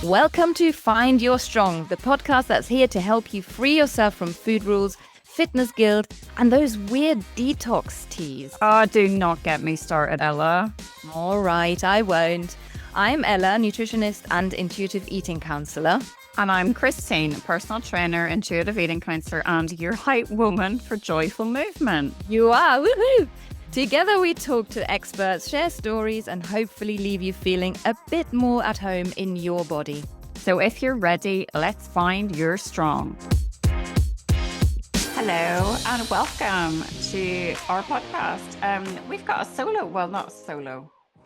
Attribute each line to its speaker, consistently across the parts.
Speaker 1: Welcome to Find Your Strong, the podcast that's here to help you free yourself from food rules, fitness guilt, and those weird detox teas.
Speaker 2: Oh, do not get me started, Ella.
Speaker 1: All right, I won't. I'm Ella, nutritionist and intuitive eating counsellor.
Speaker 2: And I'm Christine, personal trainer, intuitive eating counsellor, and your hype woman for joyful movement.
Speaker 1: You are, woohoo! Together we talk to experts, share stories, and hopefully leave you feeling a bit more at home in your body.
Speaker 2: So if you're ready, let's find your strong. Hello and welcome to our podcast. We've got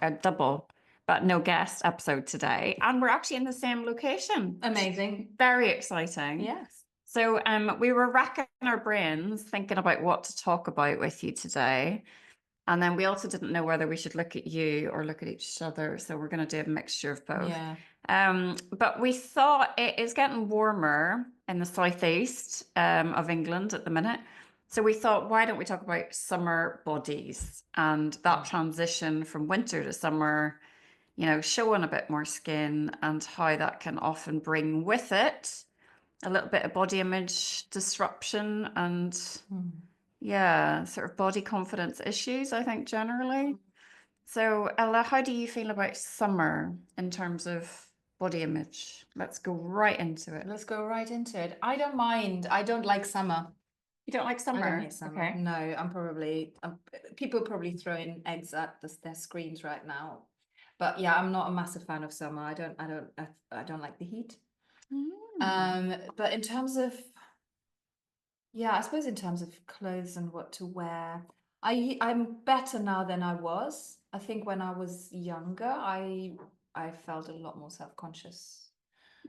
Speaker 2: a double, but no guest episode today. And we're actually in the same location.
Speaker 1: Amazing.
Speaker 2: Very exciting.
Speaker 1: Yes.
Speaker 2: So we were racking our brains thinking about what to talk about with you today. And then we also didn't know whether we should look at you or look at each other. So we're going to do a mixture of both.
Speaker 1: Yeah.
Speaker 2: But we thought it is getting warmer in the southeast of England at the minute. So we thought, why don't we talk about summer bodies and that transition from winter to summer, you know, showing a bit more skin and how that can often bring with it a little bit of body image disruption and yeah, sort of body confidence issues, I think, generally. So, Ella, how do you feel about summer in terms of body image? Let's go right into it.
Speaker 3: Let's go right into it. I don't mind. I don't like summer.
Speaker 2: You don't like
Speaker 3: I
Speaker 2: summer?
Speaker 3: don't like summer.
Speaker 2: Okay.
Speaker 3: No, people are probably throwing eggs at their screens right now. But yeah, I'm not a massive fan of summer. I don't like the heat. But in terms of, yeah, I suppose in terms of clothes and what to wear, I'm better now than I was. I think when I was younger, I felt a lot more self-conscious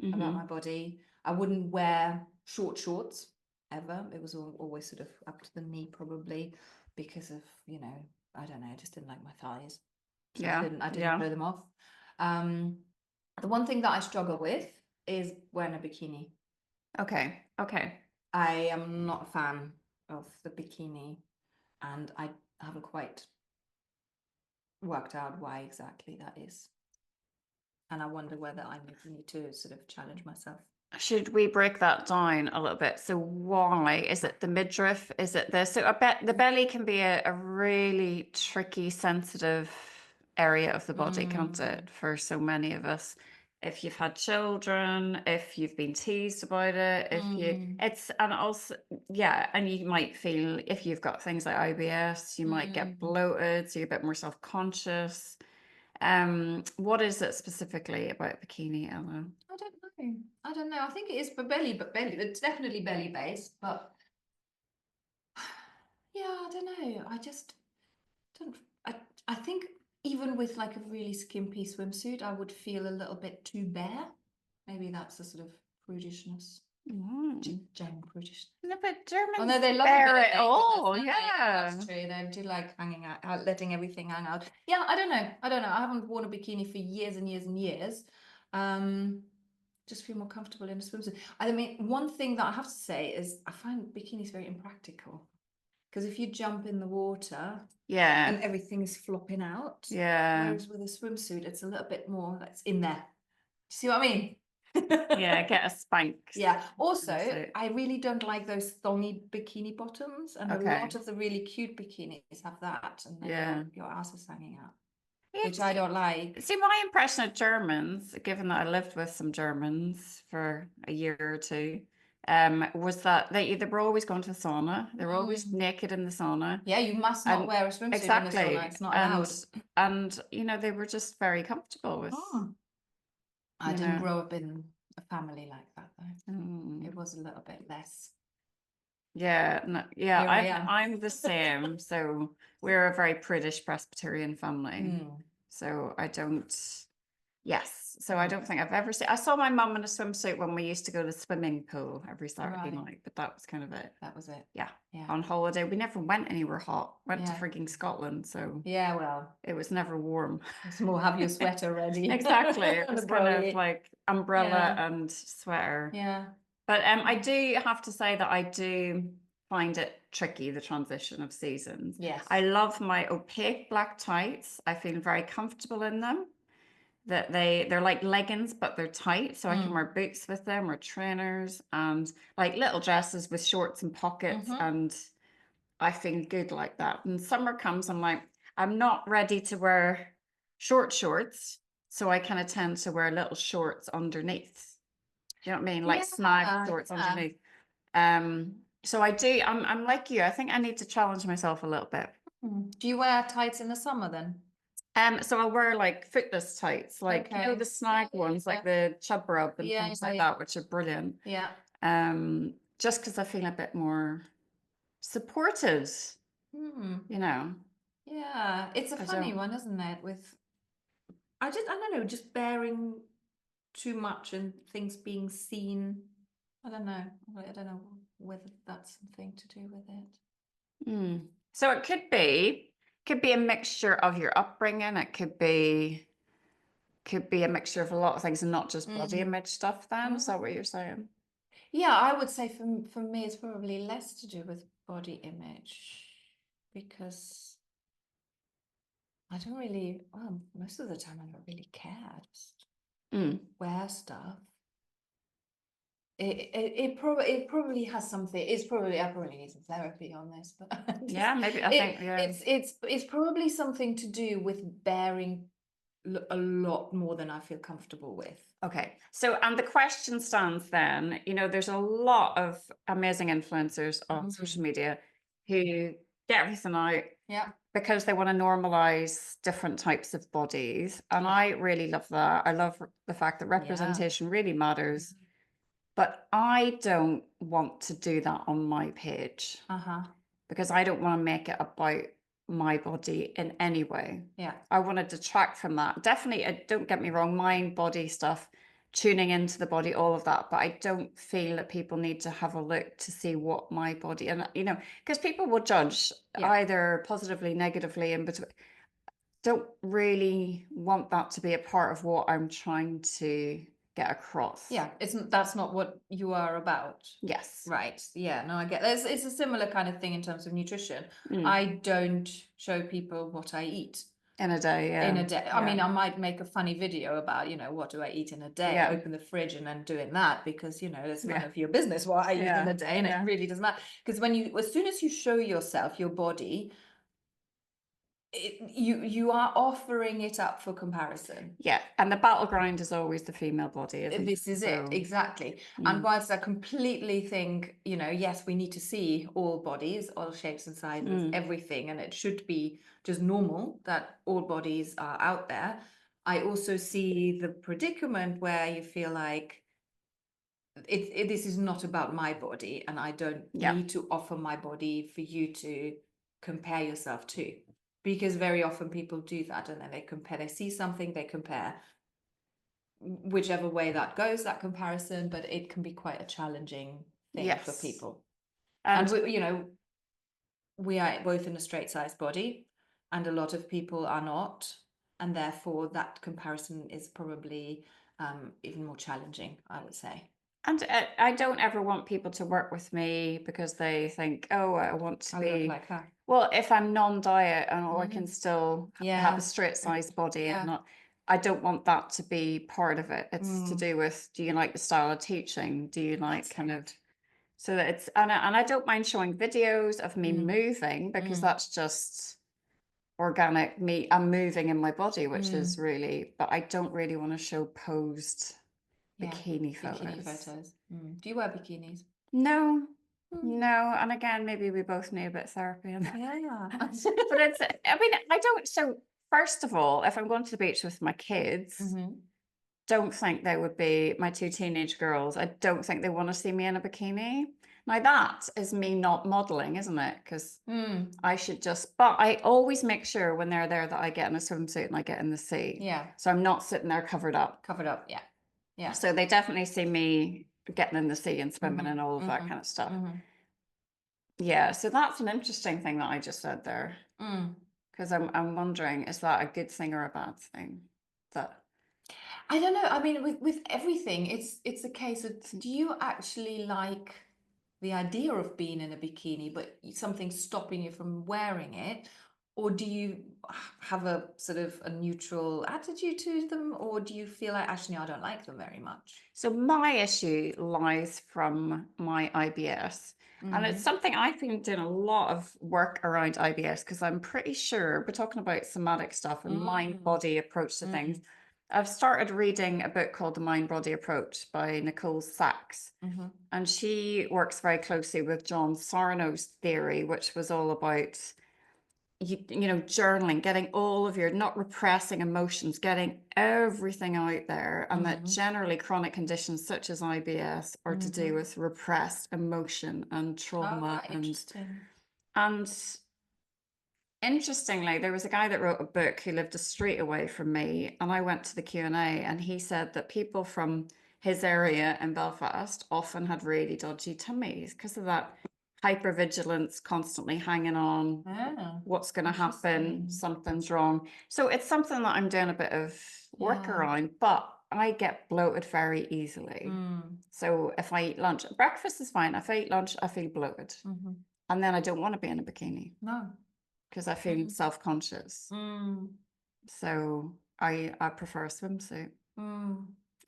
Speaker 3: about my body. I wouldn't wear short shorts ever. It was always sort of up to the knee, probably because of, you know, I don't know, I just didn't like my thighs. So
Speaker 2: Yeah.
Speaker 3: I didn't show them off. The one thing that I struggle with is wearing a bikini.
Speaker 2: Okay.
Speaker 3: I am not a fan of the bikini, and I haven't quite worked out why exactly that is. And I wonder whether I need to sort of challenge myself.
Speaker 2: Should we break that down a little bit? So why? Is it the midriff? Is it this? So I bet the belly can be a really tricky, sensitive area of the body, can't it? For so many of us. If you've had children, if you've been teased about it, and also, yeah, and you might feel if you've got things like IBS, you might get bloated, so you're a bit more self-conscious. What is it specifically about bikini, Ella?
Speaker 3: I don't know. I think it is for belly, it's definitely belly based, but yeah, I don't know. I just don't. I think even with like a really skimpy swimsuit, I would feel a little bit too bare. Maybe that's a sort of prudishness. German prudishness.
Speaker 2: No, but Germans
Speaker 3: Oh no, they love
Speaker 2: bear
Speaker 3: it
Speaker 2: it all. Yeah.
Speaker 3: That's true. They do like hanging out, letting everything hang out. Yeah, I don't know. I haven't worn a bikini for years and years and years. Just feel more comfortable in a swimsuit. I mean, one thing that I have to say is I find bikinis very impractical. Because if you jump in the water and everything's flopping out, whereas with a swimsuit, it's a little bit more that's in there. See what I mean?
Speaker 2: Yeah, get a spank.
Speaker 3: Yeah. Also, I really don't like those thongy bikini bottoms, and a lot of the really cute bikinis have that, and then your ass is hanging out, which I don't like.
Speaker 2: See, my impression of Germans, given that I lived with some Germans for a year or two, was that they were always going to the sauna. They were always naked in the sauna.
Speaker 3: Yeah, you must not wear a swimsuit in the sauna. It's not allowed.
Speaker 2: And you know, they were just very comfortable with.
Speaker 3: I didn't grow up in a family like that though. It was a little bit less.
Speaker 2: Yeah, no, yeah, I'm the same. So we're a very British Presbyterian family. So I don't think I've ever seen. I saw my mum in a swimsuit when we used to go to the swimming pool every Saturday night, but that was kind of it.
Speaker 3: That was it.
Speaker 2: Yeah. On holiday, we never went anywhere hot. Went to frigging Scotland, so
Speaker 3: yeah, well,
Speaker 2: it was never warm.
Speaker 3: It's more have your sweater ready.
Speaker 2: Exactly. It was kind of like umbrella and sweater.
Speaker 3: Yeah.
Speaker 2: But I do have to say that I do find it tricky, the transition of seasons.
Speaker 3: Yes.
Speaker 2: I love my opaque black tights. I feel very comfortable in them. that they're like leggings, but they're tight, so I can
Speaker 3: Mm.
Speaker 2: wear boots with them or trainers and like little dresses with shorts and pockets,
Speaker 3: Mhm.
Speaker 2: and I feel good like that. And summer comes, I'm like, I'm not ready to wear short shorts, so I kind of tend to wear little shorts underneath. Do you know what I mean? Like snag shorts
Speaker 3: Yeah.
Speaker 2: underneath. So I'm like you. I think I need to challenge myself a little bit.
Speaker 3: Do you wear tights in the summer then?
Speaker 2: So I'll wear like footless tights, like you know
Speaker 3: Okay.
Speaker 2: the snag ones, like the chub rub and
Speaker 3: Yeah,
Speaker 2: things
Speaker 3: yeah,
Speaker 2: like
Speaker 3: yeah.
Speaker 2: that, which are brilliant.
Speaker 3: Yeah.
Speaker 2: Just because I feel a bit more supported,
Speaker 3: Hmm.
Speaker 2: you know.
Speaker 3: Yeah. It's a
Speaker 2: I
Speaker 3: funny
Speaker 2: don't.
Speaker 3: one, isn't it? With I don't know, just bearing too much and things being seen. I don't know. I don't know whether that's something to do with it.
Speaker 2: So it could be a mixture of your upbringing. It could be a mixture of a lot of things and not just body image stuff. Then is that what you're saying?
Speaker 3: Yeah, I would say for me it's probably less to do with body image because I don't really, well, most of the time I don't really care. I just wear stuff. It probably has something. It's probably I probably need some therapy on this, but
Speaker 2: Yeah, maybe I think yeah.
Speaker 3: it's probably something to do with bearing a lot more than I feel comfortable with.
Speaker 2: Okay. So, and the question stands then, you know, there's a lot of amazing influencers on social media who get everything out
Speaker 3: Yeah.
Speaker 2: because they want to normalize different types of bodies. And I really love that. I love the fact that representation really matters. But I don't want to do that on my page because I don't want to make it about my body in any way.
Speaker 3: Yeah.
Speaker 2: I want to detract from that. Definitely, don't get me wrong, mind, body stuff, tuning into the body, all of that. But I don't feel that people need to have a look to see what my body, and you know, because people will judge either positively, negatively, and between. Don't really want that to be a part of what I'm trying to get across.
Speaker 3: Yeah, that's not what you are about.
Speaker 2: Yes.
Speaker 3: Right. Yeah, no, I get that. It's a similar kind of thing in terms of nutrition.
Speaker 2: Mm.
Speaker 3: I don't show people what I eat
Speaker 2: In a day, yeah.
Speaker 3: in a day. I mean, I might make a funny video about, you know, what do I eat in a day?
Speaker 2: Yeah.
Speaker 3: Open the fridge and then doing that because, you know, it's none of your business what I eat in a day, and it really doesn't matter. Because as soon as you show yourself your body, you are offering it up for comparison.
Speaker 2: Yeah, and the battleground is always the female body, isn't
Speaker 3: This is it, exactly. And whilst I completely think, you know, yes, we need to see all bodies, all shapes and sizes, everything, and it should be just normal that all bodies are out there. I also see the predicament where you feel like this is not about my body, and I don't need to offer my body for you to compare yourself to. Because very often people do that, and then they compare, they see something, they compare, whichever way that goes, that comparison, but it can be quite a challenging thing for people. And we, you know, we are both in a straight sized body, and a lot of people are not, and therefore that comparison is probably even more challenging, I would say.
Speaker 2: And I don't ever want people to work with me because they think, oh, I want to be
Speaker 3: like her.
Speaker 2: Well, if I'm non-diet and I can still have a straight sized body and not, I don't want that to be part of it. It's to do with, do you like the style of teaching? Do you like kind of, so that it's, and I don't mind showing videos of me moving because that's just organic me. I'm moving in my body, which is really, but I don't really want to show posed bikini photos.
Speaker 3: Do you wear bikinis?
Speaker 2: No, no. And again, maybe we both need a bit of therapy.
Speaker 3: Yeah.
Speaker 2: But it's, I mean, I don't, so first of all, if I'm going to the beach with my kids, don't think they would be my two teenage girls. I don't think they want to see me in a bikini. Now that is me not modeling, isn't it? Because I should just, but I always make sure when they're there that I get in a swimsuit and I get in the sea.
Speaker 3: Yeah.
Speaker 2: So I'm not sitting there covered up.
Speaker 3: Covered up, yeah. Yeah.
Speaker 2: So they definitely see me getting in the sea and swimming and all of that kind of stuff. Yeah, so that's an interesting thing that I just said there. Because I'm wondering, is that a good thing or a bad thing? That
Speaker 3: I don't know. I mean, with everything, it's a case of, do you actually like the idea of being in a bikini, but something's stopping you from wearing it? or do you have a sort of a neutral attitude to them, or do you feel like actually I don't like them very much?
Speaker 2: So my issue lies from my IBS. And it's something I've been doing a lot of work around IBS because I'm pretty sure we're talking about somatic stuff and mind-body approach to things. I've started reading a book called The Mind-Body Approach by Nicole Sachs. And she works very closely with John Sarno's theory, which was all about journaling, getting all of your, not repressing emotions, getting everything out there. And that generally chronic conditions such as IBS are to do with repressed emotion and trauma. And interestingly, there was a guy that wrote a book who lived a street away from me, and I went to the Q&A, and he said that people from his area in Belfast often had really dodgy tummies because of that hypervigilance, constantly hanging on. What's going to happen? Something's wrong. So it's something that I'm doing a bit of work around, but I get bloated very easily. So if I eat lunch, breakfast is fine. If I eat lunch, I feel bloated. And then I don't want to be in a bikini.
Speaker 3: No.
Speaker 2: Because I feel self-conscious. So I prefer a swimsuit.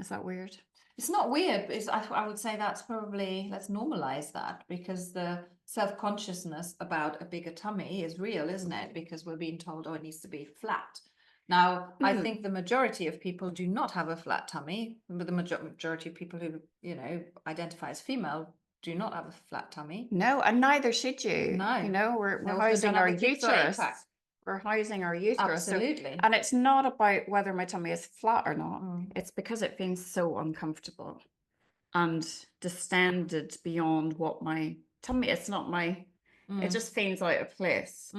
Speaker 2: Is that weird?
Speaker 3: It's not weird. I would say that's probably, let's normalize that, because the self-consciousness about a bigger tummy is real, isn't it? Because we're being told, oh, it needs to be flat. Now, I think the majority of people do not have a flat tummy, but the majority of people who, identify as female do not have a flat tummy.
Speaker 2: No, and neither should you.
Speaker 3: No.
Speaker 2: We're housing our uterus. We're housing our uterus.
Speaker 3: Absolutely.
Speaker 2: So, and it's not about whether my tummy is flat or not. It's because it feels so uncomfortable and distended beyond what my tummy, it's not my, it just feels out of place.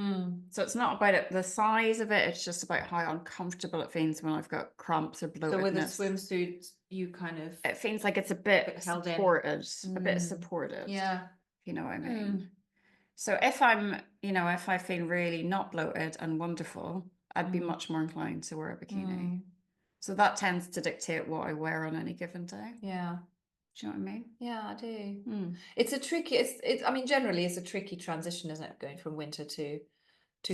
Speaker 2: So it's not about the size of it, it's just about how uncomfortable it feels when I've got cramps or bloatedness.
Speaker 3: So with a swimsuit, you kind of...
Speaker 2: It feels like it's a bit supported, a bit supported.
Speaker 3: Yeah.
Speaker 2: If you know what I mean. So if I'm, if I feel really not bloated and wonderful, I'd be much more inclined to wear a bikini. So that tends to dictate what I wear on any given day.
Speaker 3: Yeah.
Speaker 2: Do you know what I mean?
Speaker 3: Yeah, I do. It's a tricky, I mean, generally it's a tricky transition, isn't it? Going from winter to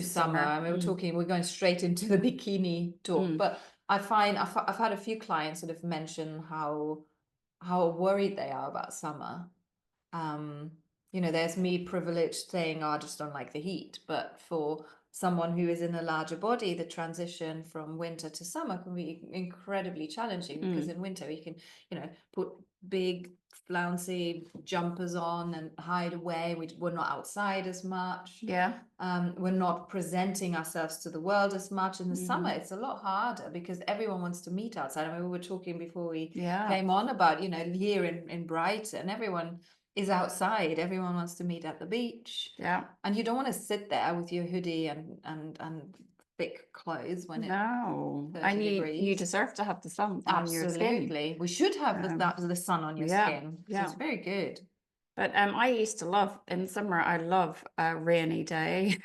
Speaker 3: summer. I mean, we're going straight into the bikini talk, but I find I've had a few clients sort of mention how worried they are about summer. There's me privileged saying, oh, I just don't like the heat. But for someone who is in a larger body, the transition from winter to summer can be incredibly challenging because in winter we can, put big flouncy jumpers on and hide away. We're not outside as much.
Speaker 2: Yeah.
Speaker 3: We're not presenting ourselves to the world as much. In the summer, it's a lot harder because everyone wants to meet outside. I mean, we were talking before we came on about, here in Brighton, everyone is outside. Everyone wants to meet at the beach.
Speaker 2: Yeah.
Speaker 3: And you don't want to sit there with your hoodie and thick clothes when it's 30 degrees.
Speaker 2: You deserve to have the sun on your skin.
Speaker 3: Absolutely. We should have the sun on your skin. Yeah. It's very good.
Speaker 2: But I used to love, in summer, I love a rainy day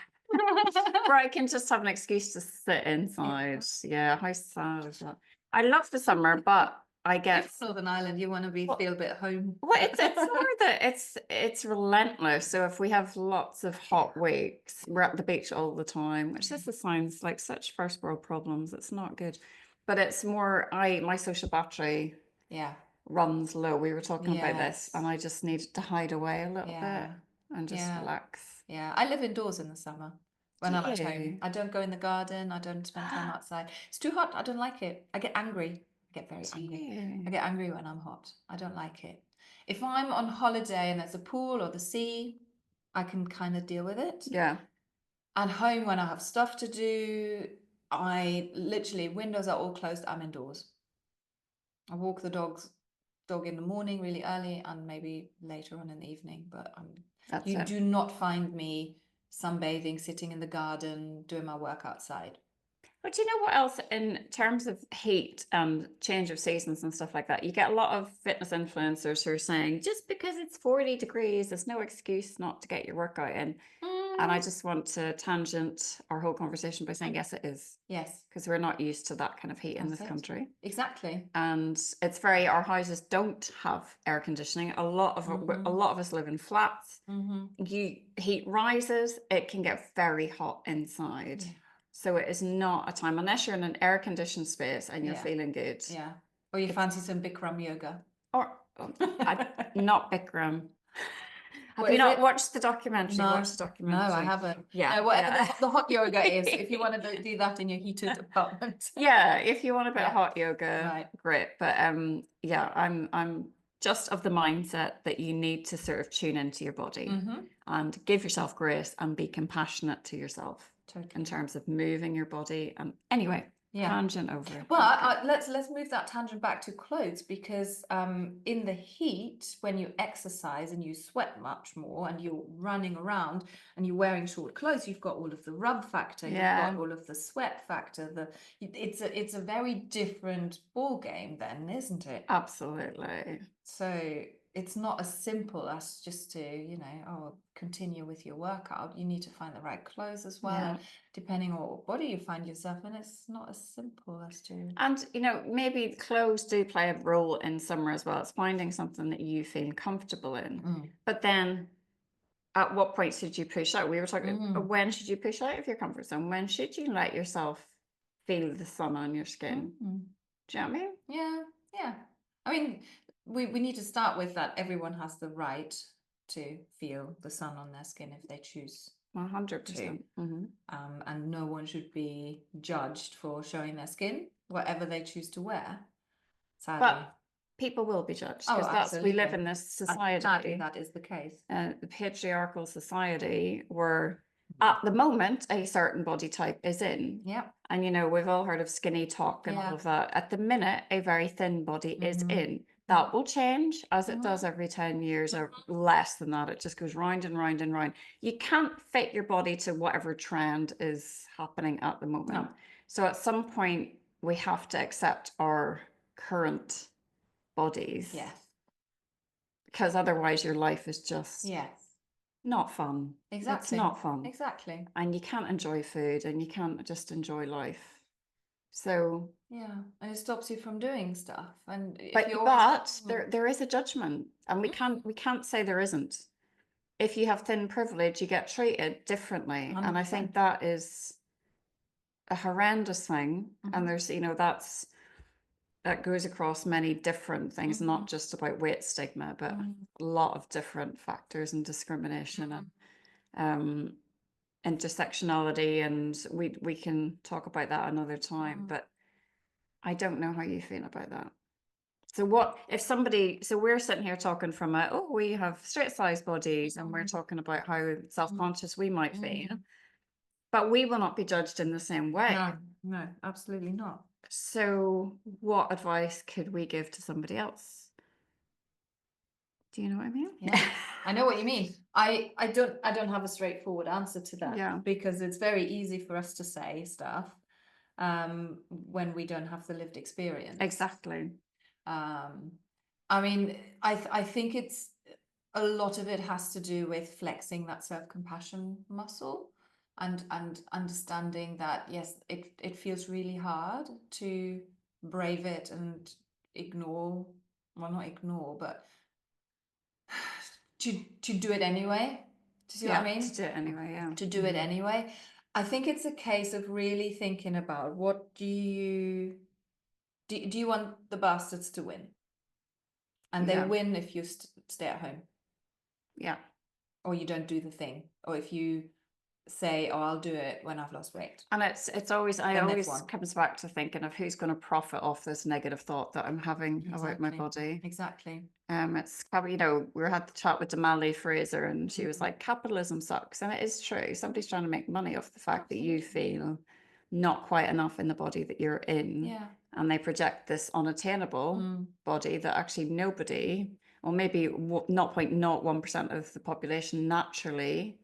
Speaker 2: where I can just have an excuse to sit inside. Yeah, how sad is that? I love the summer, but I guess
Speaker 3: Northern Ireland, you want to feel a bit home.
Speaker 2: Well, it's more that it's relentless. So if we have lots of hot weeks, we're at the beach all the time, which just sounds like such first world problems. It's not good. But it's more my social battery runs low. We were talking about this, and I just needed to hide away a little bit and just relax.
Speaker 3: Yeah, I live indoors in the summer when I'm at home. I don't go in the garden. I don't spend time outside. It's too hot. I don't like it. I get angry. I get very angry. I get angry when I'm hot. I don't like it. If I'm on holiday and there's a pool or the sea, I can kind of deal with it.
Speaker 2: Yeah.
Speaker 3: At home, when I have stuff to do, I literally, windows are all closed. I'm indoors. I walk the dog in the morning really early and maybe later on in the evening. But you do not find me sunbathing, sitting in the garden, doing my work outside.
Speaker 2: But do you know what else, in terms of heat and change of seasons and stuff like that, you get a lot of fitness influencers who are saying, just because it's 40 degrees, there's no excuse not to get your workout in. And I just want to tangent our whole conversation by saying, yes, it is.
Speaker 3: Yes.
Speaker 2: Because we're not used to that kind of heat in
Speaker 3: That's
Speaker 2: this
Speaker 3: it.
Speaker 2: country.
Speaker 3: Exactly.
Speaker 2: And it's our houses don't have air conditioning. A lot of us live in flats. Heat rises, it can get very hot inside.
Speaker 3: Yeah.
Speaker 2: So it is not a time, unless you're in an air conditioned space and you're feeling good.
Speaker 3: Yeah. Or you fancy some Bikram yoga.
Speaker 2: Or not Bikram. Have
Speaker 3: What
Speaker 2: you
Speaker 3: is
Speaker 2: not
Speaker 3: it?
Speaker 2: watched the documentary?
Speaker 3: No.
Speaker 2: Watch the documentary.
Speaker 3: No, I haven't.
Speaker 2: Yeah.
Speaker 3: No, whatever the hot yoga is, if you want to do that in your heated apartment.
Speaker 2: Yeah, if you want a bit of
Speaker 3: Yeah.
Speaker 2: hot yoga,
Speaker 3: Right.
Speaker 2: great. But yeah, I'm just of the mindset that you need to sort of tune into your body and give yourself grace and be compassionate to yourself in terms of moving your body. And anyway, tangent over.
Speaker 3: Well, let's move that tangent back to clothes, because in the heat, when you exercise and you sweat much more and you're running around and you're wearing short clothes, you've got all of the rub factor, you've got all of the sweat factor. It's a very different ball game then, isn't it?
Speaker 2: Absolutely.
Speaker 3: So it's not as simple as just to, continue with your workout. You need to find the right clothes as well. And depending on what body you find yourself in, it's not as simple as to.
Speaker 2: And, maybe clothes do play a role in summer as well. It's finding something that you feel comfortable in. But then at what point should you push out? We were talking, when should you push out of your comfort zone? When should you let yourself feel the sun on your skin? Do you know what I mean?
Speaker 3: Yeah. I mean, we need to start with that everyone has the right to feel the sun on their skin if they choose
Speaker 2: 100%.
Speaker 3: and no one should be judged for showing their skin, whatever they choose to wear. Sadly.
Speaker 2: But people will be judged because we live in this society.
Speaker 3: Sadly, that is the case.
Speaker 2: The patriarchal society where at the moment a certain body type is in.
Speaker 3: Yep.
Speaker 2: And we've all heard of skinny talk and all of that. At the minute, a very thin body is in. That will change as it does every 10 years or less than that. It just goes round and round and round. You can't fit your body to whatever trend is happening at the moment.
Speaker 3: No.
Speaker 2: So at some point, we have to accept our current bodies.
Speaker 3: Yes.
Speaker 2: Because otherwise your life is just not fun.
Speaker 3: Exactly.
Speaker 2: It's not fun.
Speaker 3: Exactly.
Speaker 2: And you can't enjoy food and you can't just enjoy life. So
Speaker 3: and it stops you from doing stuff. And
Speaker 2: but there is a judgment, and we can't say there isn't. If you have thin privilege, you get treated differently.
Speaker 3: 100%.
Speaker 2: And I think that is a horrendous thing. And there's that goes across many different things, not just about weight stigma, but a lot of different factors and discrimination and intersectionality, and we can talk about that another time. But I don't know how you feel about that. So what if somebody, so we're sitting here talking from we have straight size bodies and we're talking about how self-conscious we might feel, but we will not be judged in the same way.
Speaker 3: No, absolutely not.
Speaker 2: So what advice could we give to somebody else? Do you know what I mean?
Speaker 3: Yeah, I know what you mean. I don't have a straightforward answer to that, because it's very easy for us to say stuff when we don't have the lived experience.
Speaker 2: Exactly.
Speaker 3: I mean, I think it's a lot of it has to do with flexing that self-compassion muscle and understanding that, yes, it feels really hard to brave it and not ignore, but to do it anyway. Do you see what I mean?
Speaker 2: To do it anyway,
Speaker 3: To do it anyway. I think it's a case of really thinking about what do you want the bastards to win? And they win if you stay at home.
Speaker 2: Yeah.
Speaker 3: Or you don't do the thing. Or if you say, oh, I'll do it when I've lost weight.
Speaker 2: And it always comes back to thinking of who's going to profit off this negative thought that I'm having about my body.
Speaker 3: Exactly.
Speaker 2: It's probably, we had the chat with Damali Fraser and she was like, capitalism sucks. And it is true. Somebody's trying to make money off the fact that you feel not quite enough in the body that you're in.
Speaker 3: Yeah.
Speaker 2: And they project this unattainable body that actually nobody, or maybe 0.01% of the population naturally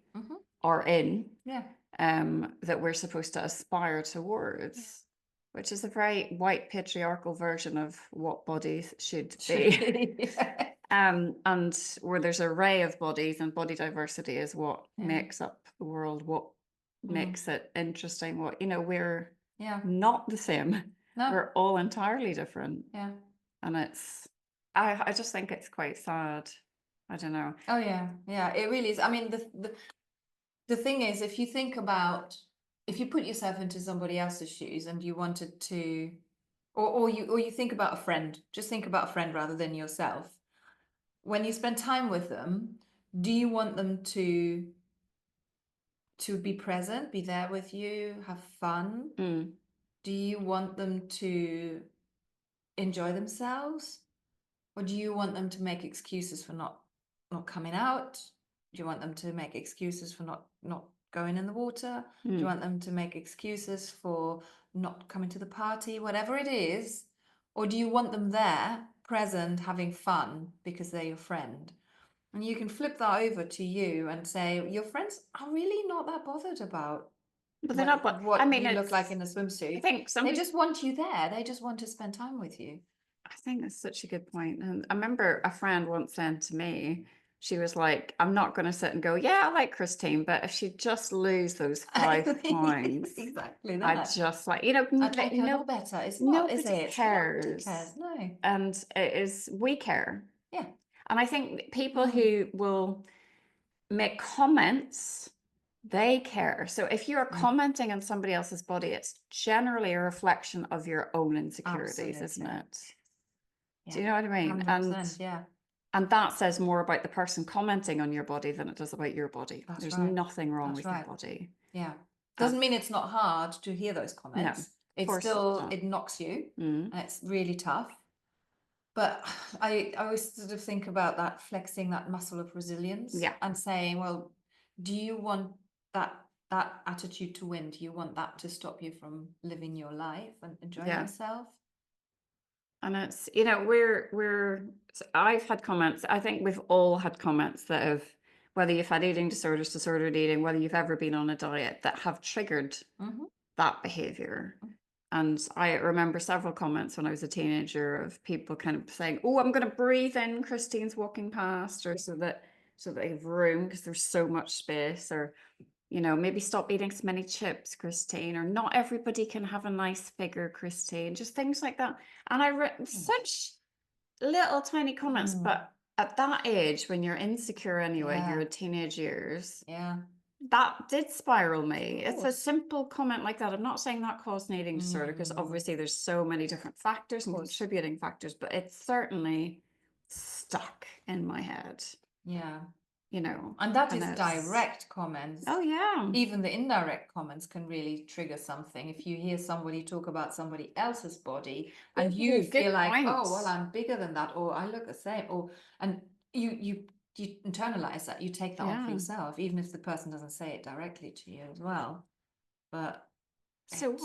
Speaker 2: are in, that we're supposed to aspire towards, which is a very white patriarchal version of what bodies should be. And where there's an array of bodies, and body diversity is what
Speaker 3: Yeah.
Speaker 2: makes up the world, what makes it interesting, what, we're
Speaker 3: Yeah.
Speaker 2: not the same.
Speaker 3: No.
Speaker 2: We're all entirely different.
Speaker 3: Yeah.
Speaker 2: And I just think it's quite sad. I don't know.
Speaker 3: Oh yeah. Yeah. It really is. I mean, the thing is, if you put yourself into somebody else's shoes and you wanted to, or you think about a friend, just think about a friend rather than yourself. When you spend time with them, do you want them to be present, be there with you, have fun? Do you want them to enjoy themselves? Or do you want them to make excuses for not coming out? Do you want them to make excuses for not going in the water? Do you want them to make excuses for not coming to the party, whatever it is? Or do you want them there, present, having fun because they're your friend? And you can flip that over to you and say, your friends are really not that bothered about
Speaker 2: But they're not.
Speaker 3: what
Speaker 2: I mean,
Speaker 3: you look like in a swimsuit.
Speaker 2: I think
Speaker 3: they just want you there. They just want to spend time with you.
Speaker 2: I think that's such a good point. And I remember a friend once said to me, she was like, I'm not going to sit and go, yeah, I like Christine, but if she just lose those 5 pounds,
Speaker 3: exactly that.
Speaker 2: I just like,
Speaker 3: I'd like her no better. It's not, is
Speaker 2: nobody
Speaker 3: it?
Speaker 2: cares.
Speaker 3: Nobody cares. No.
Speaker 2: And it is, we care.
Speaker 3: Yeah.
Speaker 2: And I think people who will make comments, they care. So if you are commenting on somebody else's body, it's generally a reflection of your own insecurities, isn't it?
Speaker 3: Yeah.
Speaker 2: Do you know what I mean?
Speaker 3: 100%,
Speaker 2: And that says more about the person commenting on your body than it does about your body.
Speaker 3: That's
Speaker 2: There's
Speaker 3: right.
Speaker 2: nothing wrong
Speaker 3: That's
Speaker 2: with
Speaker 3: right.
Speaker 2: your body.
Speaker 3: Yeah. Doesn't mean it's not hard to hear those comments. It's still, it knocks you. And it's really tough. But I always sort of think about that, flexing that muscle of resilience.
Speaker 2: Yeah.
Speaker 3: And saying, well, do you want that attitude to win? Do you want that to stop you from living your life and enjoying yourself?
Speaker 2: And it's, I've had comments, I think we've all had comments that have, whether you've had eating disorders, disordered eating, whether you've ever been on a diet, that have triggered that behavior. And I remember several comments when I was a teenager of people kind of saying, oh, I'm going to breathe in Christine's walking past, or so that they have room because there's so much space, or maybe stop eating so many chips, Christine, or not everybody can have a nice figure, Christine, just things like that. And I wrote such little tiny comments, but at that age, when you're insecure anyway, you're in teenage years, that did spiral me. It's a simple comment like that. I'm not saying that caused an eating disorder, because obviously there's so many different factors and contributing factors, but it's certainly stuck in my head.
Speaker 3: Yeah.
Speaker 2: And
Speaker 3: that is direct comments.
Speaker 2: Oh yeah.
Speaker 3: Even the indirect comments can really trigger something. If you hear somebody talk about somebody else's body and you feel like, oh, well, I'm bigger than that, or I look the same, and you internalize that, you take that on for yourself, even if the person doesn't say it directly to you as well. But
Speaker 2: so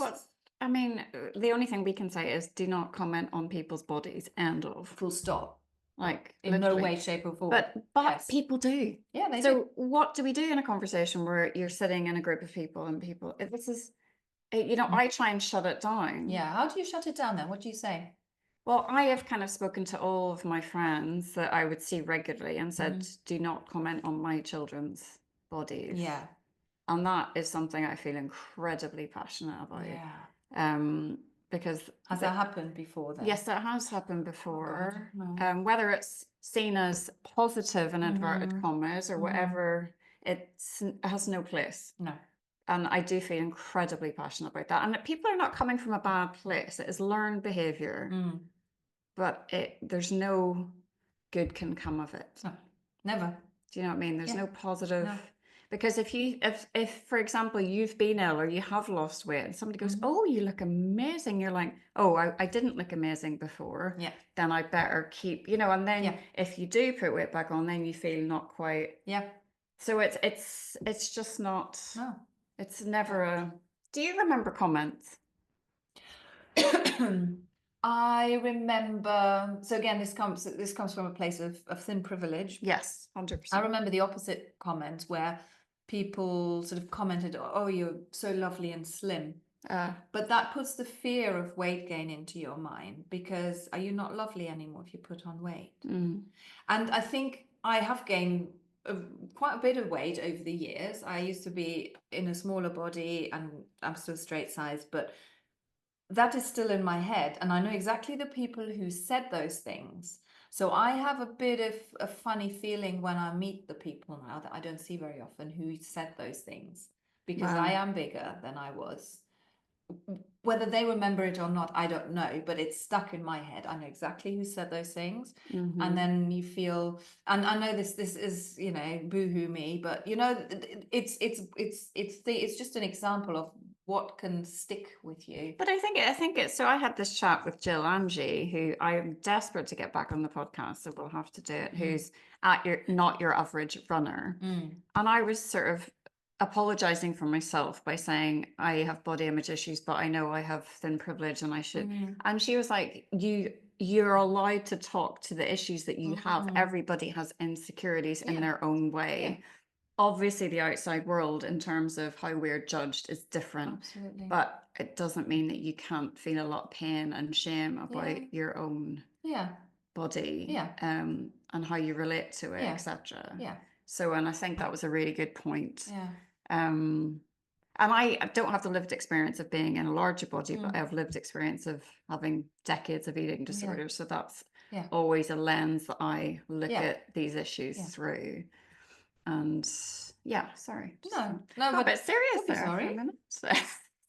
Speaker 2: the only thing we can say is do not comment on people's bodies, end of.
Speaker 3: Full stop.
Speaker 2: Like
Speaker 3: in
Speaker 2: literally.
Speaker 3: No way, shape, or form.
Speaker 2: But people do.
Speaker 3: Yeah, they do.
Speaker 2: So what do we do in a conversation where you're sitting in a group of people and this is, I try and shut it down.
Speaker 3: Yeah. How do you shut it down then? What do you say?
Speaker 2: Well, I have kind of spoken to all of my friends that I would see regularly and said, do not comment on my children's bodies.
Speaker 3: Yeah.
Speaker 2: And that is something I feel incredibly passionate about.
Speaker 3: Yeah.
Speaker 2: Because
Speaker 3: has that happened before then?
Speaker 2: Yes, that has happened before.
Speaker 3: Oh,
Speaker 2: whether it's seen as positive in inverted commas or whatever, it has no place.
Speaker 3: No.
Speaker 2: And I do feel incredibly passionate about that. And people are not coming from a bad place. It is learned behavior, but there's no good can come of it.
Speaker 3: No, never.
Speaker 2: Do you know what I mean? There's no positive. No. Because if for example you've been ill or you have lost weight and somebody goes, oh, you look amazing, you're like, oh, I didn't look amazing before, then I better keep, and then if you do put weight back on, then you feel not quite. So it's just not. No. It's never a. Do you remember comments?
Speaker 3: I remember. So again, this comes from a place of thin privilege.
Speaker 2: Yes, 100%.
Speaker 3: I remember the opposite comments where people sort of commented, "Oh, you're so lovely and slim," But that puts the fear of weight gain into your mind, because are you not lovely anymore if you put on weight?
Speaker 2: Mm.
Speaker 3: And I think I have gained quite a bit of weight over the years. I used to be in a smaller body, and I'm still straight size, but that is still in my head. And I know exactly the people who said those things. So I have a bit of a funny feeling when I meet the people now that I don't see very often who said those things, because I
Speaker 2: Wow.
Speaker 3: am bigger than I was. Whether they remember it or not, I don't know, but it's stuck in my head. I know exactly who said those things.
Speaker 2: Mhm.
Speaker 3: And then you feel, and I know this is, you know, boohoo me, but you know, it's just an example of what can stick with you.
Speaker 2: But I think it's so I had this chat with Jill Angie, who I'm desperate to get back on the podcast, so we'll have to do it, who's not your average runner.
Speaker 3: Mm.
Speaker 2: And I was sort of apologizing for myself by saying I have body image issues, but I know I have thin privilege and I should. And she was like, you're allowed to talk to the issues that you have. Everybody has insecurities in their own way. Obviously, the outside world in terms of how we're judged is different.
Speaker 3: Absolutely.
Speaker 2: But it doesn't mean that you can't feel a lot of pain and shame about your own body and how you relate to it, etc. So, and I think that was a really good point. And I don't have the lived experience of being in a larger body, but I have lived experience of having decades of eating disorders. So that's always a lens that I look at these issues through. And sorry.
Speaker 3: No,
Speaker 2: Got a bit serious
Speaker 3: don't be
Speaker 2: there
Speaker 3: sorry.
Speaker 2: for a minute.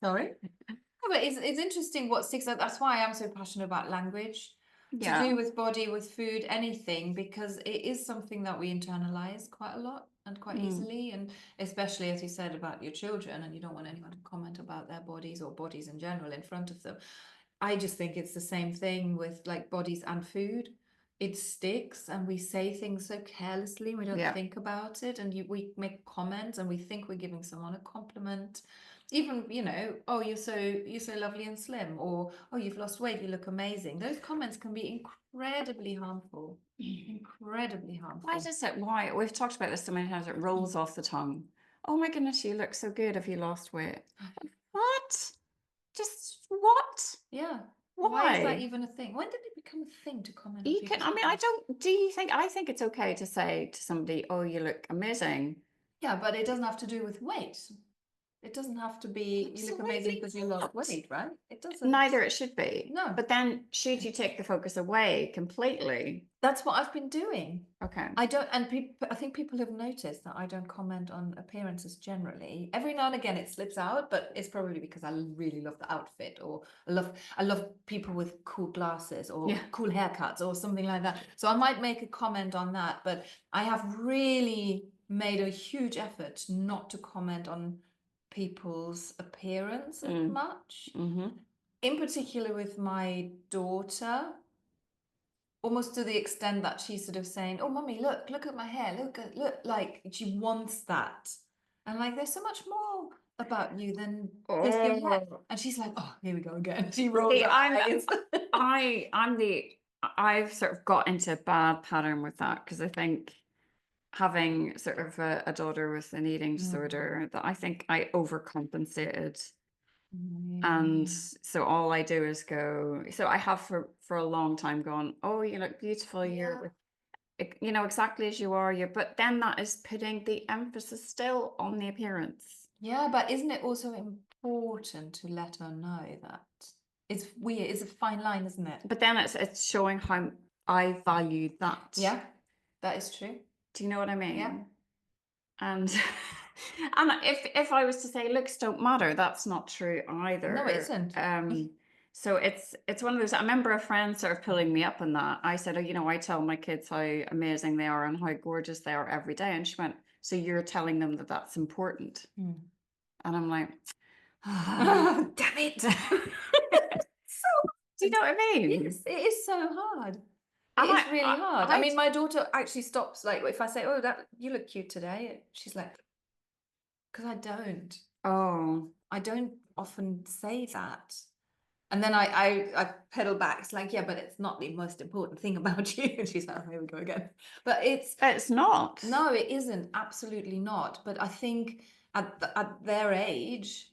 Speaker 3: Sorry. No, but it's interesting what sticks out. That's why I'm so passionate about language. To do with body, with food, anything, because it is something that we internalize quite a lot and quite easily. And especially, as you said, about your children, and you don't want anyone to comment about their bodies or bodies in general in front of them. I just think it's the same thing with like bodies and food. It sticks, and we say things so carelessly, we don't think about it, and we make comments and we think we're giving someone a compliment. Even, you know, oh, you're so lovely and slim, or oh, you've lost weight, you look amazing. Those comments can be incredibly harmful. Incredibly harmful.
Speaker 2: Why does it? Why? We've talked about this so many times. It rolls off the tongue. Oh my goodness, you look so good. Have you lost weight? What? Just what?
Speaker 3: Yeah.
Speaker 2: Why?
Speaker 3: Why is that even a thing? When did it become a thing to comment on
Speaker 2: You can.
Speaker 3: people's
Speaker 2: I mean, I
Speaker 3: bodies?
Speaker 2: don't. Do you think? I think it's okay to say to somebody, "Oh, you look amazing."
Speaker 3: Yeah, but it doesn't have to do with weight. It doesn't have to be you look amazing because you lost weight, right? It doesn't.
Speaker 2: Neither it should be.
Speaker 3: No.
Speaker 2: But then, should you take the focus away completely?
Speaker 3: That's what I've been doing.
Speaker 2: Okay.
Speaker 3: I don't, and I think people have noticed that I don't comment on appearances generally. Every now and again it slips out, but it's probably because I really love the outfit, or I love people with cool glasses or cool haircuts or something like that. So I might make a comment on that, but I have really made a huge effort not to comment on people's appearance as much. In particular with my daughter, almost to the extent that she's sort of saying, "Oh, mummy, look at my hair, look," like she wants that. And like, there's so much more about you than this your hair. And she's like, "Oh, here we go again." She rolls her eyes.
Speaker 2: I've sort of got into a bad pattern with that, because I think having sort of a daughter with an eating disorder, that I think I overcompensated. And so all I do is go, so I have for a long time gone, "Oh, you look beautiful, you're, you know, exactly as you are, but then that is putting the emphasis still on the appearance.
Speaker 3: Yeah, but isn't it also important to let her know that it's weird, it's a fine line, isn't it?
Speaker 2: But then it's showing how I value that.
Speaker 3: Yeah, that is true.
Speaker 2: Do you know what I mean?
Speaker 3: Yeah.
Speaker 2: And and if I was to say looks don't matter, that's not true either.
Speaker 3: No, it isn't.
Speaker 2: So it's one of those. I remember a friend sort of pulling me up on that. I said, "Oh, you know, I tell my kids how amazing they are and how gorgeous they are every day." And she went, "So you're telling them that that's important?" And I'm like, "Oh, damn it!" So, do you know what I mean?
Speaker 3: Yes, it is so hard. It's really hard. I mean, my daughter actually stops, like, if I say, "Oh, that you look cute today," she's like, because I don't.
Speaker 2: Oh,
Speaker 3: I don't often say that. And then I pedal back. It's like, yeah, but it's not the most important thing about you. And she's like, "Oh, here we go again." But
Speaker 2: it's not.
Speaker 3: No, it isn't. Absolutely not. But I think at their age,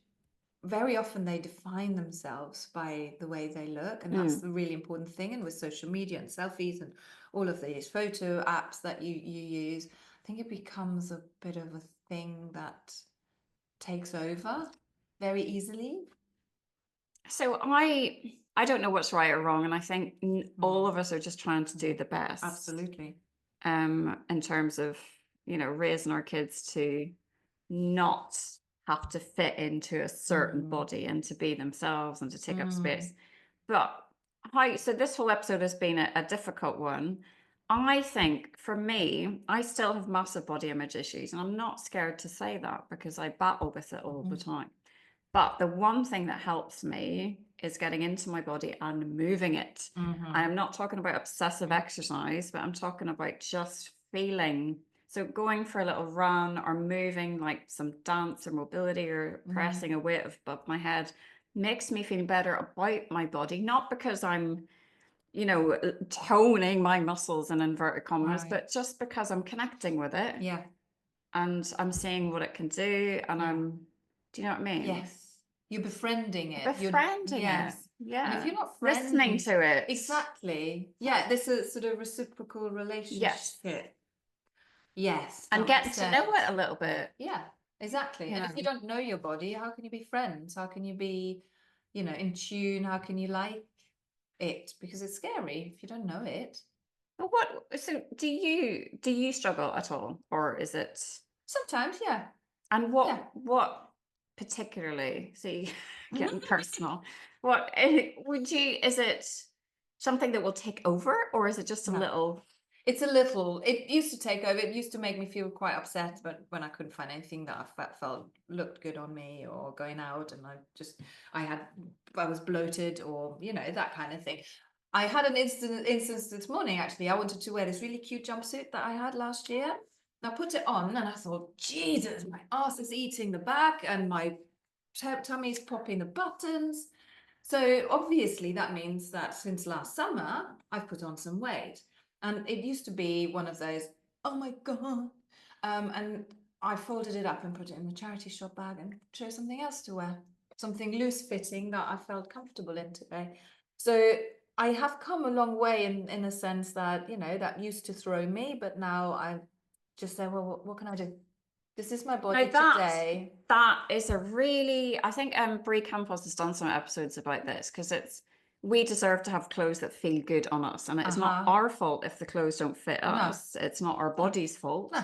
Speaker 3: very often they define themselves by the way they look, and that's the really important thing. And with social media and selfies and all of these photo apps that you use, I think it becomes a bit of a thing that takes over very easily.
Speaker 2: So I don't know what's right or wrong, and I think all of us are just trying to do the best.
Speaker 3: Absolutely.
Speaker 2: In terms of, you know, raising our kids to not have to fit into a certain body and to be themselves and to take up space. But so this whole episode has been a difficult one. I think for me, I still have massive body image issues, and I'm not scared to say that because I battle with it all the time. But the one thing that helps me is getting into my body and moving it. I am not talking about obsessive exercise, but I'm talking about just feeling. So going for a little run or moving, like some dance or mobility or pressing a weight above my head, makes me feel better about my body. Not because I'm, you know, toning my muscles in inverted commas, but just because I'm connecting with it.
Speaker 3: Yeah.
Speaker 2: And I'm seeing what it can do, and do you know what I mean?
Speaker 3: Yes. You're befriending it.
Speaker 2: Befriending it. Yeah.
Speaker 3: And if you're not
Speaker 2: listening to it.
Speaker 3: Exactly. Yeah, this is sort of reciprocal relationship. Yes.
Speaker 2: And
Speaker 3: that
Speaker 2: getting
Speaker 3: makes
Speaker 2: to know
Speaker 3: sense.
Speaker 2: it a little bit.
Speaker 3: Yeah, exactly. And if you don't know your body, how can you be friends? How can you be, you know, in tune? How can you like it? Because it's scary if you don't know it.
Speaker 2: But so do you struggle at all? Or is it
Speaker 3: Sometimes, yeah.
Speaker 2: and what particularly, see, getting personal, what is it something that will take over, or is it just a
Speaker 3: No.
Speaker 2: little?
Speaker 3: It's a little, it used to take over. It used to make me feel quite upset, but when I couldn't find anything that I felt looked good on me, or going out and I was bloated, or, you know, that kind of thing. I had an instance this morning, actually. I wanted to wear this really cute jumpsuit that I had last year. I put it on and I thought, Jesus, my ass is eating the back and my tummy's popping the buttons. So obviously that means that since last summer, I've put on some weight. And it used to be one of those, oh my God. And I folded it up and put it in the charity shop bag and chose something else to wear, something loose fitting that I felt comfortable in today. So I have come a long way in a sense that, you know, that used to throw me, but now I just say, well, what can I do? This is my body today.
Speaker 2: That is a really, I think Brie Campos has done some episodes about this, because we deserve to have clothes that feel good on us, and it's not our fault if the clothes don't fit us. It's not our body's fault.
Speaker 3: No.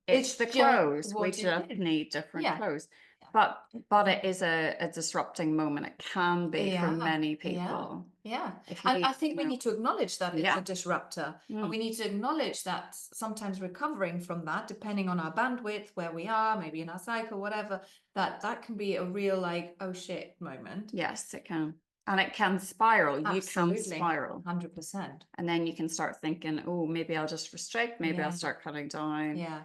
Speaker 2: It's the clothes. We
Speaker 3: what it
Speaker 2: just
Speaker 3: is.
Speaker 2: need different
Speaker 3: Yeah.
Speaker 2: clothes. But it is a disrupting moment. It can be for many people.
Speaker 3: Yeah.
Speaker 2: If you
Speaker 3: And
Speaker 2: need
Speaker 3: I think
Speaker 2: to
Speaker 3: we
Speaker 2: know.
Speaker 3: need to acknowledge that it's
Speaker 2: Yeah.
Speaker 3: a disruptor. And we need to acknowledge that sometimes recovering from that, depending on our bandwidth, where we are, maybe in our cycle, whatever, that can be a real, like, oh shit moment.
Speaker 2: Yes, it can. And it can spiral. You can
Speaker 3: Absolutely.
Speaker 2: spiral.
Speaker 3: 100%.
Speaker 2: And then you can start thinking, oh, maybe I'll just restrict, maybe I'll start cutting down.
Speaker 3: Yeah.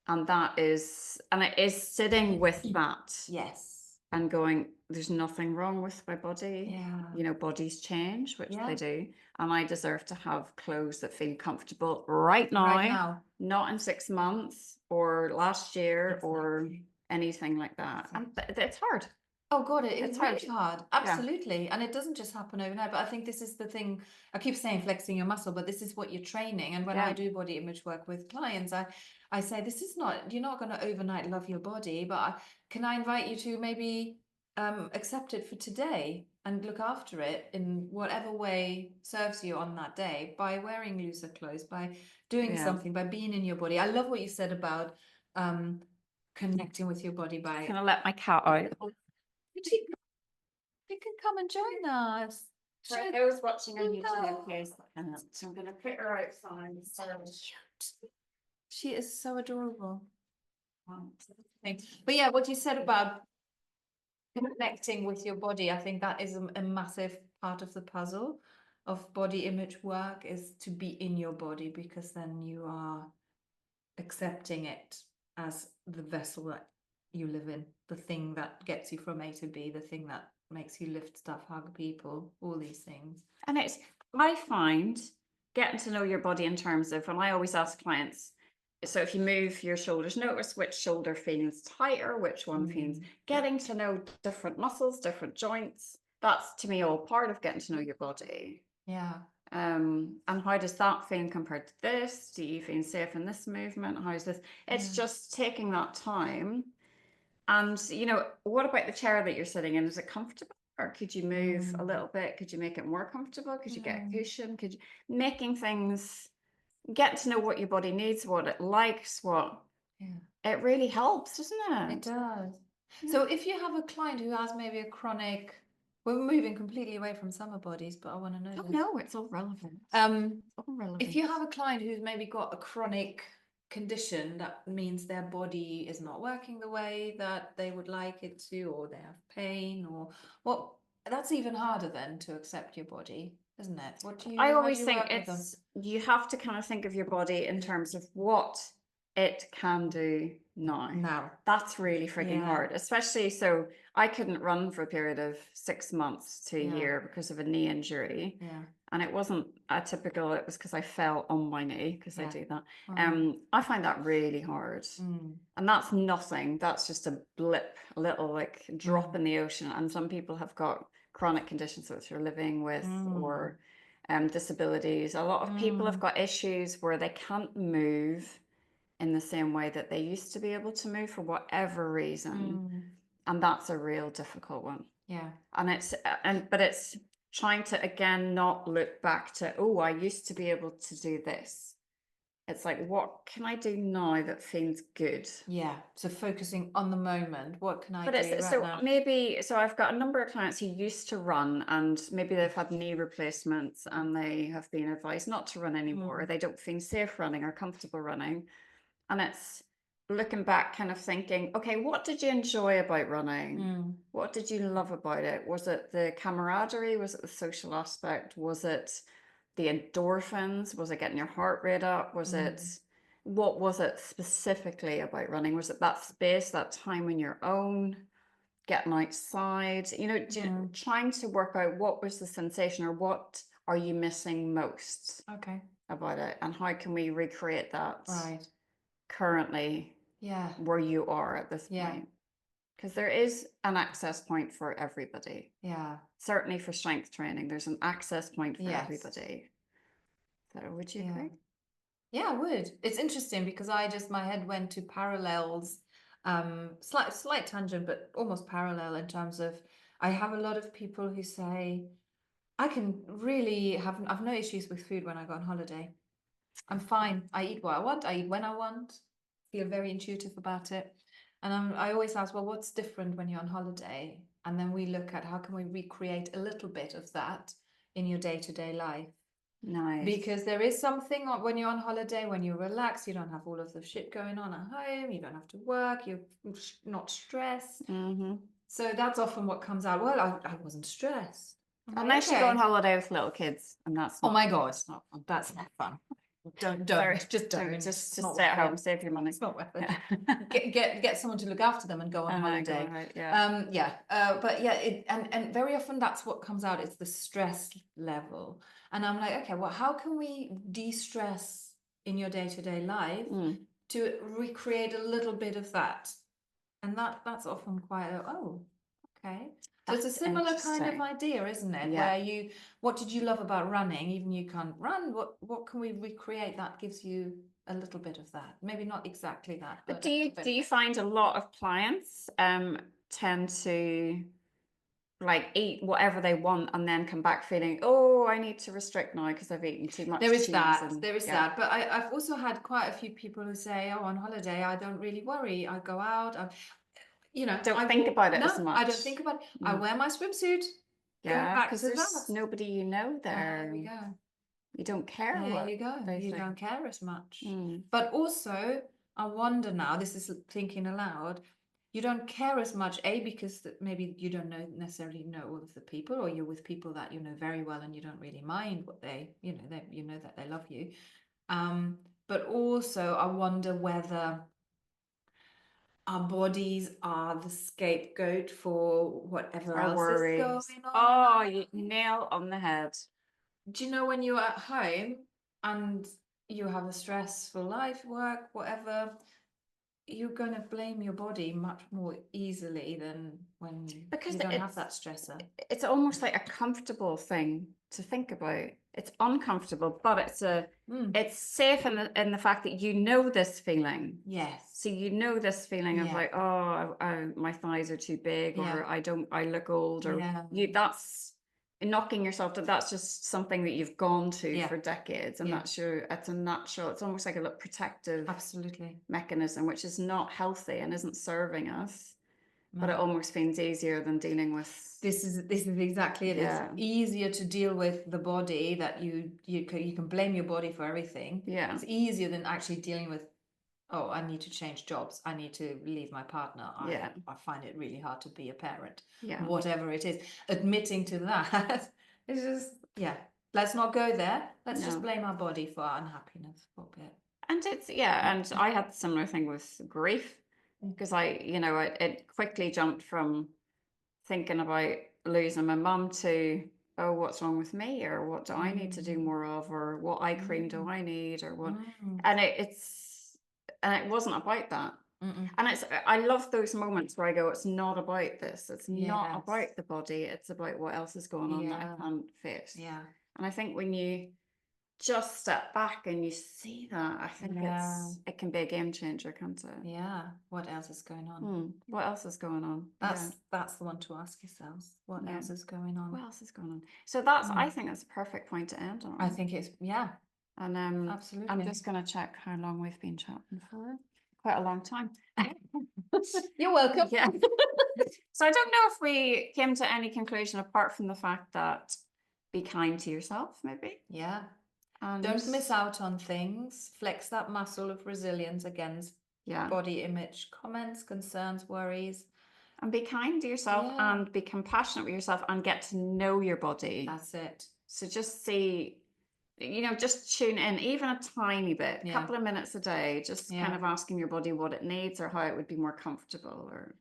Speaker 2: And it is sitting with that
Speaker 3: Yes.
Speaker 2: and going, there's nothing wrong with my body.
Speaker 3: Yeah.
Speaker 2: You know, bodies change, which
Speaker 3: Yeah.
Speaker 2: they do. And I deserve to have clothes that feel comfortable right now, not in 6 months or last year or anything like that. And it's hard.
Speaker 3: Oh God, it's
Speaker 2: hard.
Speaker 3: really hard. Absolutely. And it doesn't just happen overnight. But I think this is the thing. I keep saying flexing your muscle, but this is what you're training. And when I do body image work with clients, I say, this is not, you're not going to overnight love your body, but can I invite you to maybe accept it for today and look after it in whatever way serves you on that day, by wearing looser clothes, by doing something, by being in your body. I love what you said about connecting with your body by.
Speaker 2: Can I let my cat out?
Speaker 3: You can come and join us.
Speaker 2: For those watching on YouTube, so I'm going to put her outside.
Speaker 3: She is so adorable. But yeah, what you said about connecting with your body, I think that is a massive part of the puzzle of body image work, is to be in your body, because then you are accepting it as the vessel that you live in, the thing that gets you from A to B, the thing that makes you lift stuff, hug people, all these things.
Speaker 2: And I find getting to know your body in terms of, when I always ask clients, so if you move your shoulders, notice which shoulder feels tighter, which one feels, getting to know different muscles, different joints. That's to me all part of getting to know your body.
Speaker 3: Yeah.
Speaker 2: And how does that feel compared to this? Do you feel safe in this movement? How's this? It's just taking that time. And, you know, what about the chair that you're sitting in? Is it comfortable? Or could you move a little bit? Could you make it more comfortable? Could you get a cushion? Could you making things, get to know what your body needs, what it likes, what it really helps, doesn't it?
Speaker 3: It does. So if you have a client who has maybe a chronic, we're moving completely away from summer bodies, but I want to know
Speaker 2: Oh
Speaker 3: this.
Speaker 2: no, it's all relevant. All relevant.
Speaker 3: If you have a client who's maybe got a chronic condition, that means their body is not working the way that they would like it to, or they have pain, or what, that's even harder then to accept your body, isn't it? What do you,
Speaker 2: I
Speaker 3: how do
Speaker 2: always
Speaker 3: you
Speaker 2: think
Speaker 3: work with them?
Speaker 2: it's, you have to kind of think of your body in terms of what it can do now.
Speaker 3: Now.
Speaker 2: That's really freaking hard, especially so I couldn't run for a period of 6 months to a year because of a knee injury.
Speaker 3: Yeah.
Speaker 2: And it wasn't atypical, it was because I fell on my knee, because I do that.
Speaker 3: Oh.
Speaker 2: I find that really hard. And that's nothing, that's just a blip, a little like drop in the ocean. And some people have got chronic conditions which they're living with, or disabilities. A lot of people have got issues where they can't move in the same way that they used to be able to move for whatever reason. And that's a real difficult one.
Speaker 3: Yeah.
Speaker 2: And it's, but it's trying to, again, not look back to, oh, I used to be able to do this. It's like, what can I do now that feels good?
Speaker 3: Yeah. So focusing on the moment, what can I
Speaker 2: But
Speaker 3: do
Speaker 2: it's,
Speaker 3: right
Speaker 2: so
Speaker 3: now?
Speaker 2: maybe, so I've got a number of clients who used to run, and maybe they've had knee replacements and they have been advised not to run anymore. They don't feel safe running or comfortable running. And it's looking back, kind of thinking, okay, what did you enjoy about running? What did you love about it? Was it the camaraderie? Was it the social aspect? Was it the endorphins? Was it getting your heart rate up? Was it, what was it specifically about running? Was it that space, that time on your own, getting outside? You know, trying to work out what was the sensation, or what are you missing most about it? And how can we recreate that? Currently where you are at this point, because there is an access point for everybody. Certainly for strength training, there's an access point for everybody. So would you agree?
Speaker 3: Yeah, I would. It's interesting because my head went to parallels, slight tangent, but almost parallel in terms of, I have a lot of people who say, I can really I've no issues with food when I go on holiday. I'm fine. I eat what I want. I eat when I want. Feel very intuitive about it. And I always ask, well, what's different when you're on holiday? And then we look at how can we recreate a little bit of that in your day-to-day life.
Speaker 2: Nice.
Speaker 3: Because there is something when you're on holiday, when you relax, you don't have all of the shit going on at home, you don't have to work, you're not stressed. So that's often what comes out. Well, I wasn't stressed.
Speaker 2: Unless you go on holiday with little kids, and that's
Speaker 3: oh
Speaker 2: not,
Speaker 3: my God,
Speaker 2: that's not fun.
Speaker 3: that's not fun. Don't
Speaker 2: Just stay at home, save your money.
Speaker 3: It's not worth it. Get someone to look after them and go on holiday. But yeah, and very often that's what comes out. It's the stress level, and I'm like, okay, well, how can we de-stress in your day-to-day life to recreate a little bit of that? And that's often quite okay. So it's a similar kind of idea, isn't it? Where what did you love about running? Even you can't run, what can we recreate that gives you a little bit of that? Maybe not exactly that.
Speaker 2: But do you find a lot of clients tend to like eat whatever they want and then come back feeling, oh, I need to restrict now because I've eaten too much
Speaker 3: There is
Speaker 2: cheese
Speaker 3: that. There is that. But I've also had quite a few people who say, oh, on holiday, I don't really worry. I go out.
Speaker 2: Don't think about it as much.
Speaker 3: I don't think about it. I wear my swimsuit.
Speaker 2: Yeah, because there's nobody you know there.
Speaker 3: There we go.
Speaker 2: You don't care.
Speaker 3: There you go. You don't care as much. But also, I wonder now, this is thinking aloud, you don't care as much, because maybe you don't necessarily know all of the people, or you're with people that you know very well and you don't really mind what they know that they love you. But also, I wonder whether our bodies are the scapegoat for whatever else is going on.
Speaker 2: Oh, you nail on the head.
Speaker 3: Do you know when you're at home and you have a stressful life, work, whatever, you're going to blame your body much more easily than when
Speaker 2: Because
Speaker 3: you don't have
Speaker 2: it's-
Speaker 3: that stressor.
Speaker 2: It's almost like a comfortable thing to think about. It's uncomfortable, but it's safe in the fact that you know this feeling.
Speaker 3: Yes.
Speaker 2: So you know this feeling of
Speaker 3: Yeah.
Speaker 2: like, oh, my thighs are too big, or
Speaker 3: Yeah.
Speaker 2: I look old, or
Speaker 3: Yeah.
Speaker 2: that's knocking yourself down. That's just something that you've gone to
Speaker 3: Yeah.
Speaker 2: for decades, and
Speaker 3: Yeah.
Speaker 2: it's a natural. It's almost like a little protective
Speaker 3: Absolutely.
Speaker 2: mechanism, which is not healthy and isn't serving us. But it
Speaker 3: No.
Speaker 2: almost feels easier than dealing with.
Speaker 3: This is exactly it.
Speaker 2: Yeah.
Speaker 3: It's easier to deal with the body that you can blame your body for everything.
Speaker 2: Yeah.
Speaker 3: It's easier than actually dealing with, oh, I need to change jobs. I need to leave my partner.
Speaker 2: Yeah.
Speaker 3: I find it really hard to be a parent.
Speaker 2: Yeah.
Speaker 3: Whatever it is. Admitting to that is just, let's not go there. Let's just blame our body for our unhappiness for a bit.
Speaker 2: And and I had a similar thing with grief, because it quickly jumped from thinking about losing my mum to, oh, what's wrong with me, or what do I need to do more of, or what eye cream do I need, or what, and it wasn't about that. And I love those moments where I go, it's not about this, it's not about the body, it's about what else is going on that I can't face. And I think when you just step back and you see that, I think it can be a game changer, can't it?
Speaker 3: Yeah. What else is going on?
Speaker 2: What else is going on?
Speaker 3: That's the one to ask yourselves. What else is going on?
Speaker 2: What else is going on? So I think that's a perfect point to end on.
Speaker 3: I think it's
Speaker 2: And
Speaker 3: absolutely.
Speaker 2: I'm just going to check how long we've been chatting for. Quite a long time.
Speaker 3: You're welcome.
Speaker 2: Yeah. So I don't know if we came to any conclusion apart from the fact that be kind to yourself, maybe.
Speaker 3: Yeah.
Speaker 2: And
Speaker 3: Don't miss out on things. Flex that muscle of resilience against body image comments, concerns, worries.
Speaker 2: And be kind to yourself and be compassionate with yourself and get to know your body.
Speaker 3: That's it.
Speaker 2: So just see, just tune in even a tiny bit, a couple of minutes a day, just kind of asking your body what it needs or how it would be more comfortable. Or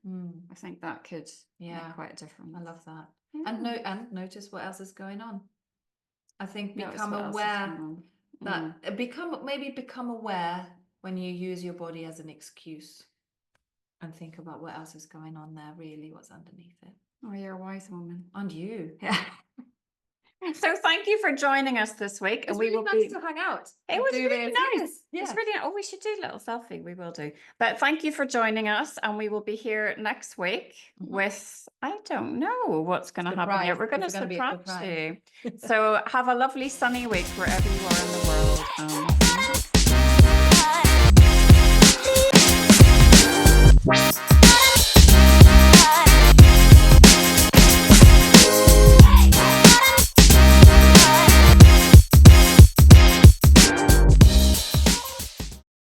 Speaker 2: I think that could make quite a difference.
Speaker 3: I love that. And notice what else is going on. I think become aware that become aware when you use your body as an excuse, and think about what else is going on there, really, what's underneath it.
Speaker 2: Oh, you're a wise woman.
Speaker 3: And you.
Speaker 2: Yeah. So thank you for joining us this week.
Speaker 3: It's really nice to hang out.
Speaker 2: It was really nice.
Speaker 3: Yeah.
Speaker 2: It's really, we should do a little selfie. We will do. But thank you for joining us, and we will be here next week with, I don't know what's going to happen here. We're going to surprise you. So have a lovely sunny week wherever you are in the world.